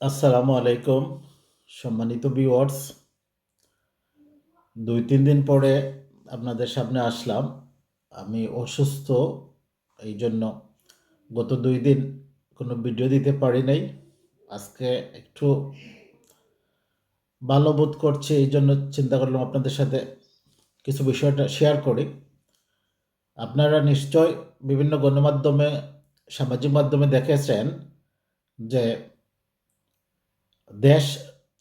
আসসালামু আলাইকুম সম্মানিত ভিউয়ার্স। 2-3 দিন পরে আপনাদের সামনে আসলাম। আমি অসুস্থ, এই জন্য গত 2 দিন কোনো ভিডিও দিতে পারি নাই। আজকে একটু ভালো বোধ করছি, এই জন্য চিন্তা করলাম আপনাদের সাথে কিছু বিষয়টা শেয়ার করি। আপনারা নিশ্চয় বিভিন্ন গণমাধ্যমে, সামাজিক মাধ্যমে দেখেছেন যে দেশ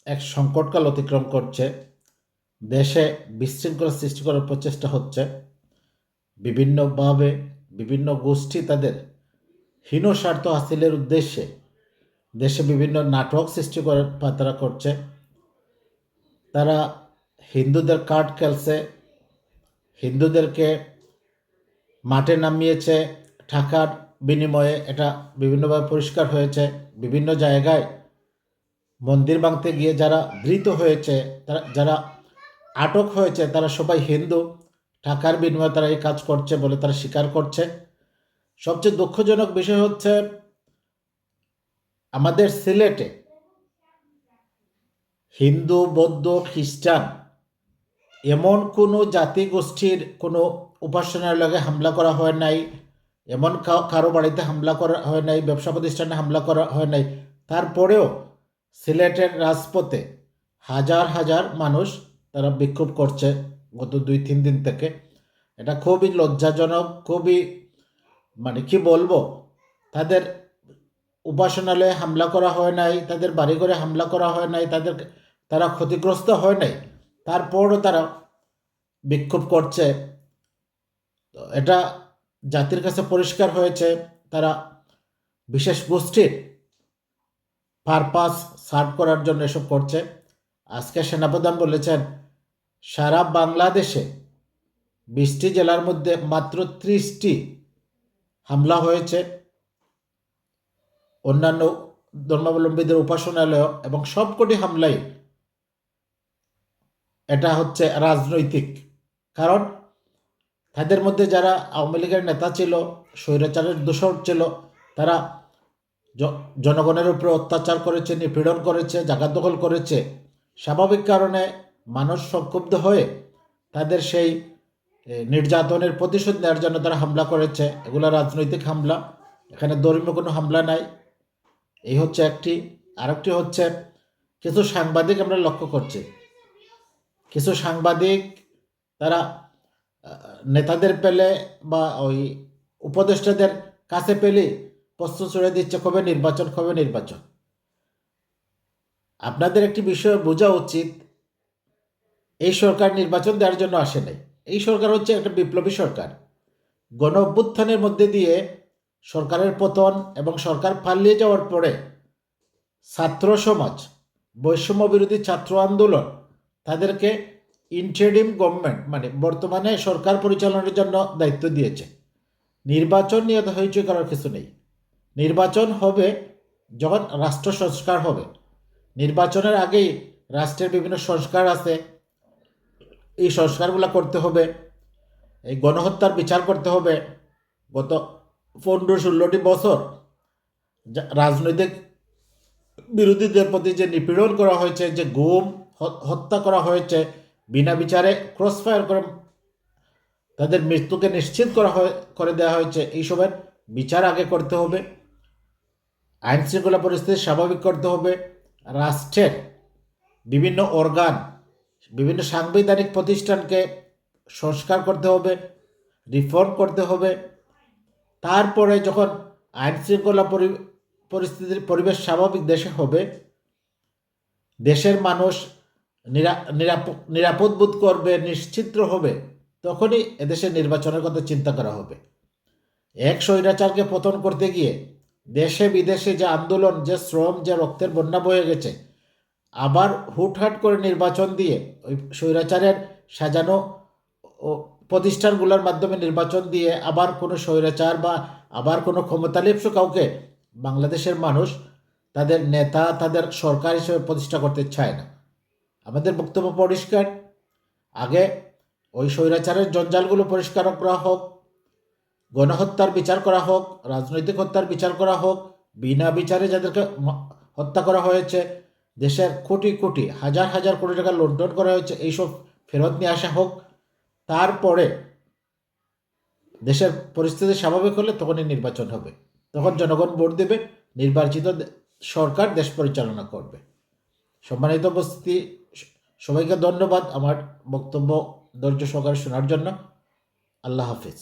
এক সংকটকাল অতিক্রম করছে। দেশে বিশৃঙ্খলা সৃষ্টি করার প্রচেষ্টা হচ্ছে। বিভিন্নভাবে বিভিন্ন গোষ্ঠী তাদের হীন স্বার্থ হাসিলের উদ্দেশ্যে দেশে বিভিন্ন নাটক সৃষ্টি করে তারা করছে। তারা হিন্দুদের কার্ড খেলছে, হিন্দুদেরকে মাঠে নামিয়েছে টাকার বিনিময়ে। এটা বিভিন্নভাবে পরিষ্কার হয়েছে। বিভিন্ন জায়গায় মন্দির ভাঙতে গিয়ে যারা ধৃত হয়েছে, যারা আটক হয়েছে, তারা সবাই হিন্দু। টাকার বিনিময়ে তারা এই কাজ করছে বলে তারা স্বীকার করছে। সবচেয়ে দুঃখজনক বিষয় হচ্ছে আমাদের সিলেটে হিন্দু, বৌদ্ধ, খ্রিস্টান এমন কোনো জাতিগোষ্ঠীর কোনো উপাসনালয়ে হামলা করা হয় নাই, এমন কারো বাড়িতে হামলা করা হয় নাই, ব্যবসা প্রতিষ্ঠানে হামলা করা হয় নাই। তারপরেও সিলেটের রাজপথে হাজার হাজার মানুষ তারা বিক্ষোভ করছে গত 2-3 দিন থেকে। এটা খুবই লজ্জাজনক, খুবই কি বলবো, তাদের উপাসনালয়ে হামলা করা হয় নাই, তাদের বাড়িঘরে হামলা করা হয় নাই, তারা ক্ষতিগ্রস্ত হয় নাই, তারপরও তারা বিক্ষোভ করছে। তো এটা জাতির কাছে পরিষ্কার হয়েছে তারা বিশেষ গোষ্ঠীর পারপাস সার্ভ করার জন্য এসব করছে। আজকে সেনাপ্রধান বলেছেন সারা বাংলাদেশে 20টি জেলার মধ্যে মাত্র 30টি হামলা হয়েছে অন্যান্য ধর্মাবলম্বীদের উপাসনালয়, এবং সবকটি হামলাই এটা হচ্ছে রাজনৈতিক। কারণ তাদের মধ্যে যারা আওয়ামী লীগের নেতা ছিল, স্বৈরাচারের দোসর ছিল, তারা জনগণের উপরে অত্যাচার করেছে, নিপীড়ন করেছে, জায়গা দখল করেছে। স্বাভাবিক কারণে মানুষ সংক্ষুব্ধ হয়ে তাদের সেই নির্যাতনের প্রতিশোধ নেওয়ার জন্য তারা হামলা করেছে। এগুলো রাজনৈতিক হামলা, এখানে ধর্মীয় কোনো হামলা নাই। এই হচ্ছে একটি। আরেকটি হচ্ছে কিছু সাংবাদিক আমরা লক্ষ্য করছি, কিছু সাংবাদিক তারা নেতাদের পেলে বা ওই উপদেষ্টাদের কাছে পেলে প্রশ্ন ছড়ে দিচ্ছে কবে নির্বাচন, কবে নির্বাচন। আপনাদের একটি বিষয় বোঝা উচিত, এই সরকার নির্বাচন দেওয়ার জন্য আসে নাই। এই সরকার হচ্ছে একটা বিপ্লবী সরকার। গণ অভ্যুত্থানের মধ্যে দিয়ে সরকারের পতন এবং সরকার পালিয়ে যাওয়ার পরে ছাত্র সমাজ, বৈষম্য বিরোধী ছাত্র আন্দোলন তাদেরকে ইন্টারিম গভর্নমেন্ট বর্তমানে সরকার পরিচালনার জন্য দায়িত্ব দিয়েছে। নির্বাচন নিয়ে হইচই করার কিছু নেই। নির্বাচন হবে যখন রাষ্ট্র সংস্কার হবে। নির্বাচনের আগেই রাষ্ট্রের বিভিন্ন সংস্কার আছে, এই সংস্কারগুলো করতে হবে। এই গণহত্যার বিচার করতে হবে। গত 15-16টি বছর রাজনৈতিক বিরোধীদের প্রতি যে নিপীড়ন করা হয়েছে, যে গুম হত্যা করা হয়েছে, বিনা বিচারে ক্রসফায়ার করে তাদের মৃত্যুকে নিশ্চিত করে দেওয়া হয়েছে, এইসবের বিচার আগে করতে হবে। আইন শৃঙ্খলা পরিস্থিতি স্বাভাবিক করতে হবে। রাষ্ট্রের বিভিন্ন অর্গান, বিভিন্ন সাংবিধানিক প্রতিষ্ঠানকে সংস্কার করতে হবে, রিফর্ম করতে হবে। তারপরে যখন আইন শৃঙ্খলা পরিস্থিতির পরিবেশ স্বাভাবিক দেশে হবে, দেশের মানুষ নিরাপদ বোধ করবে, নিশ্চিন্ত হবে, তখনই এদেশের নির্বাচনের কথা চিন্তা করা হবে। এক স্বৈরাচারকে পতন করতে গিয়ে দেশে বিদেশে যে আন্দোলন, যে শ্রম, যে রক্তের বন্যা বয়ে গেছে, আবার হুটহাট করে নির্বাচন দিয়ে ওই স্বৈরাচারের সাজানো প্রতিষ্ঠানগুলোর মাধ্যমে নির্বাচন দিয়ে আবার কোনো স্বৈরাচার বা আবার কোনো ক্ষমতালিপ্স কাউকে বাংলাদেশের মানুষ তাদের নেতা, তাদের সরকার হিসেবে প্রতিষ্ঠা করতে চায় না। আমাদের বক্তব্য পরিষ্কার, আগে ওই স্বৈরাচারের জঞ্জালগুলো পরিষ্কার করা হোক, গণহত্যার বিচার করা হোক, রাজনৈতিক হত্যার বিচার করা হোক, বিনা বিচারে যাদেরকে হত্যা করা হয়েছে, দেশের কোটি কোটি হাজার হাজার কোটি টাকা লুণ্ঠন করা হয়েছে, এইসব ফেরত নিয়ে আসা হোক। তারপরে দেশের পরিস্থিতি স্বাভাবিক হলে তখনই নির্বাচন হবে, তখন জনগণ ভোট দেবে, নির্বাচিত সরকার দেশ পরিচালনা করবে। সম্মানিত উপস্থিতি, সবাইকে ধন্যবাদ আমার বক্তব্য ধৈর্য সহকারে শোনার জন্য। আল্লাহ হাফিজ।